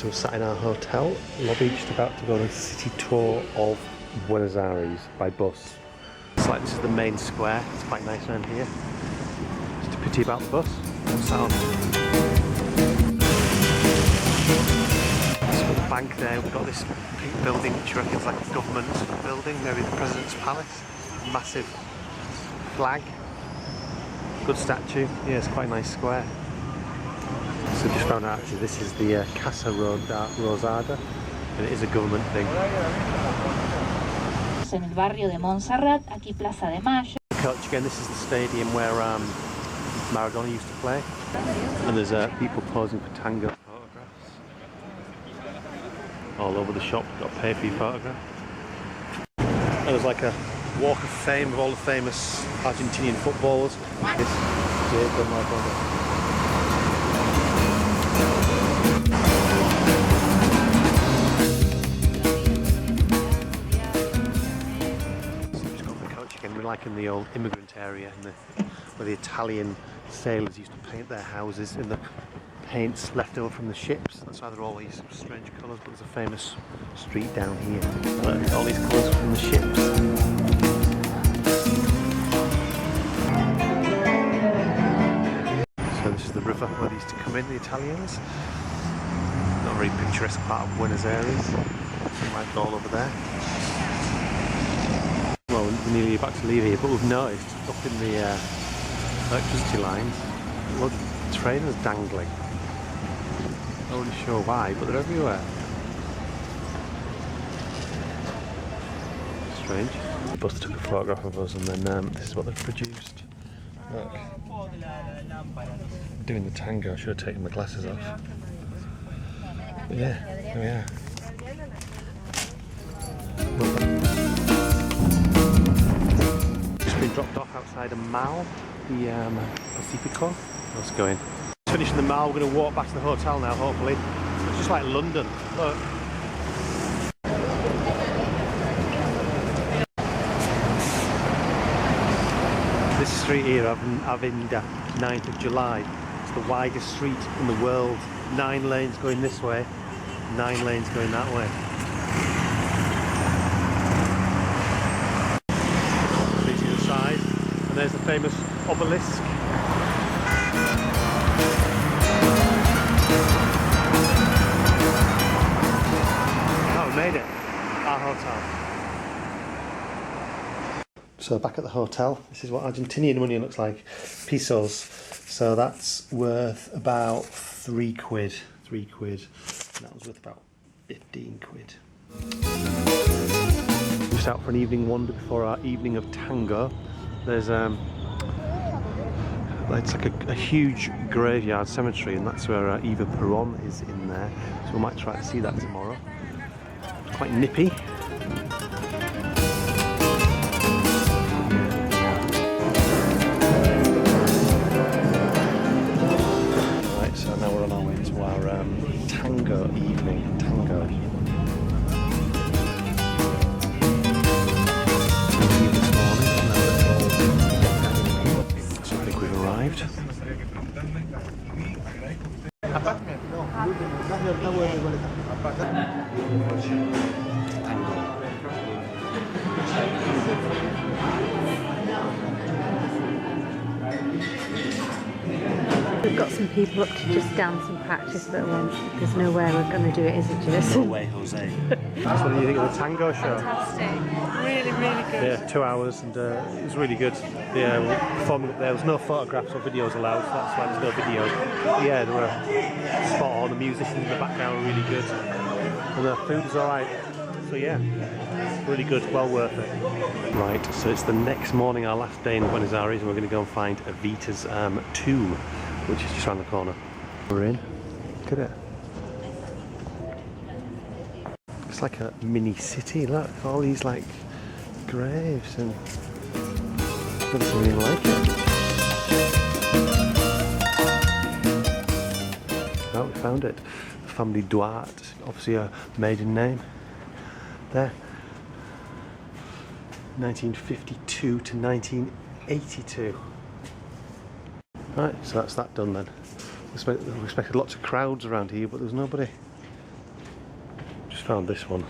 So we're sat in our hotel lobby, just about to go on a city tour of Buenos Aires by bus. It's like this is the main square. It's quite nice around here. Just a pity about the bus. What's that on? So the bank there, we've got this pink building which I reckon is like a government building, maybe the President's Palace. Massive flag. Good statue. Yeah, it's quite a nice square. So just found out actually this is the Casa Rosada, and it is a government thing. En el barrio de Montserrat, aquí Plaza de Mayo. Coach again, this is the stadium where Maradona used to play, and there's people posing for tango photographs all over the shop. Got to pay for your photograph. And there's like a walk of fame of all the famous Argentinian footballers. This Diego Maradona. We're like in the old immigrant area where the Italian sailors used to paint their houses in the paints left over from the ships. That's why they're all these strange colours, but there's a famous street down here. Look, all these colours from the ships. So this is the river where they used to come in, the Italians. Not a very picturesque part of Buenos Aires. Like all over there. Well, we're nearly about to leave here, but we've noticed up in the electricity lines, loads of trainers dangling. Not really sure why, but they're everywhere. Strange. The bus took a photograph of us, and then this is what they've produced. Look. Doing the tango, I should have taken my glasses off. But yeah, there we are. Been dropped off outside of Mal, the Pacifico. Let's go in. Finishing the Mal, we're going to walk back to the hotel now, hopefully. It's just like London. Look. This street here, Avenida 9th of July, it's the widest street in the world. 9 lanes going this way, 9 lanes going that way. And there's the famous obelisk. Oh, we made it. Our hotel. So back at the hotel, this is what Argentinian money looks like. Pesos. So that's worth about 3 quid. 3 quid. And that was worth about 15 quid. Just out for an evening wander before our evening of tango. There's it's like a huge graveyard cemetery, and that's where Eva Peron is in there. So we might try to see that tomorrow. It's quite nippy. Right, so now we're on our way to our tango evening. Tango. Arrived. We've got some people up to just dance and practice, but there's no way we're going to do it, is it, Jess? No way, Jose. What do you think of the tango show? Fantastic. Really, really good. Yeah, 2 hours, and it was really good. Yeah, we're performing up there. There was no photographs or videos allowed, so that's why there's no video. But yeah, they were spot on. The musicians in the background were really good, and the food was alright. So yeah, really good, well worth it. Right, so it's the next morning, our last day in Buenos Aires, and we're going to go and find Evita's tomb, which is just around the corner. We're in. Look at it. It's like a mini city. Look, all these like graves, and never seen anything like it. Oh, we found it. The family Duarte, obviously a maiden name. There. 1952 to 1982. Right, so that's that done then. We expected lots of crowds around here, but there's nobody. just found this one.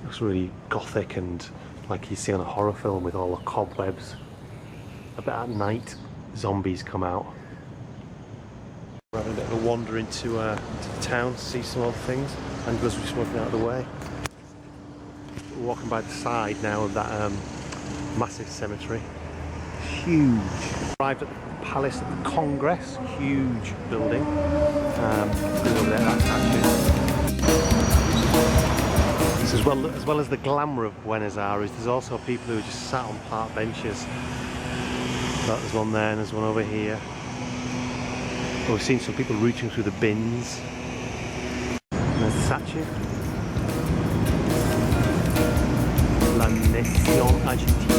Looks really gothic and like you see on a horror film with all the cobwebs. I bet at night zombies come out. We're having a bit of a wander into the town to see some other things. Angela's just walking out of the way. We're walking by the side now of that massive cemetery. Huge. Arrived at the Palace of the Congress. Huge building. Over there, that statue. So as well as the glamour of Buenos Aires, there's also people who are just sat on park benches. There's one there and there's one over here. We've seen some people reaching through the bins. And there's the statue. La Nación Argentina.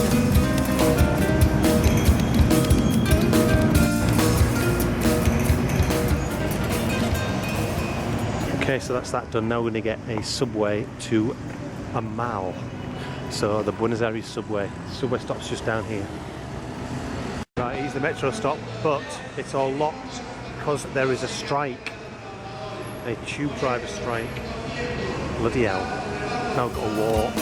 Okay, so that's that done. Now we're going to get a subway to Amal. So the Buenos Aires subway. Subway stops just down here. Right, here's the metro stop, but it's all locked because there is a strike. A tube driver strike. Bloody hell. Now I've got to walk.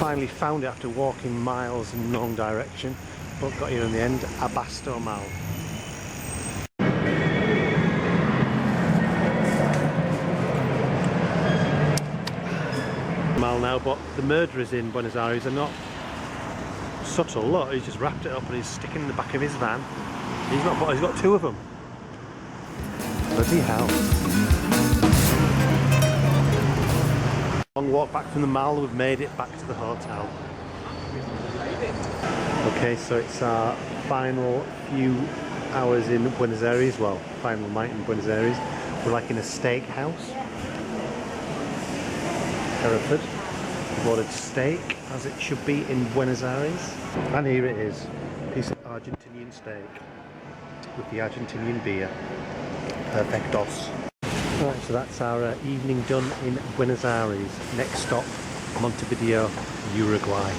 Finally found it after walking miles in the wrong direction, but got here in the end. Abasto Mal. Now, but the murderers in Buenos Aires are not subtle. Look, he's just wrapped it up and he's sticking in the back of his van. He's got two of them. Bloody hell. Long walk back from the mall, we've made it back to the hotel. Okay, so it's our final few hours in Buenos Aires, well, final night in Buenos Aires. We're like in a steakhouse. Hereford. We've ordered steak, as it should be in Buenos Aires. And here it is, a piece of Argentinian steak with the Argentinian beer. Perfectos. Right, so that's our evening done in Buenos Aires. Next stop, Montevideo, Uruguay.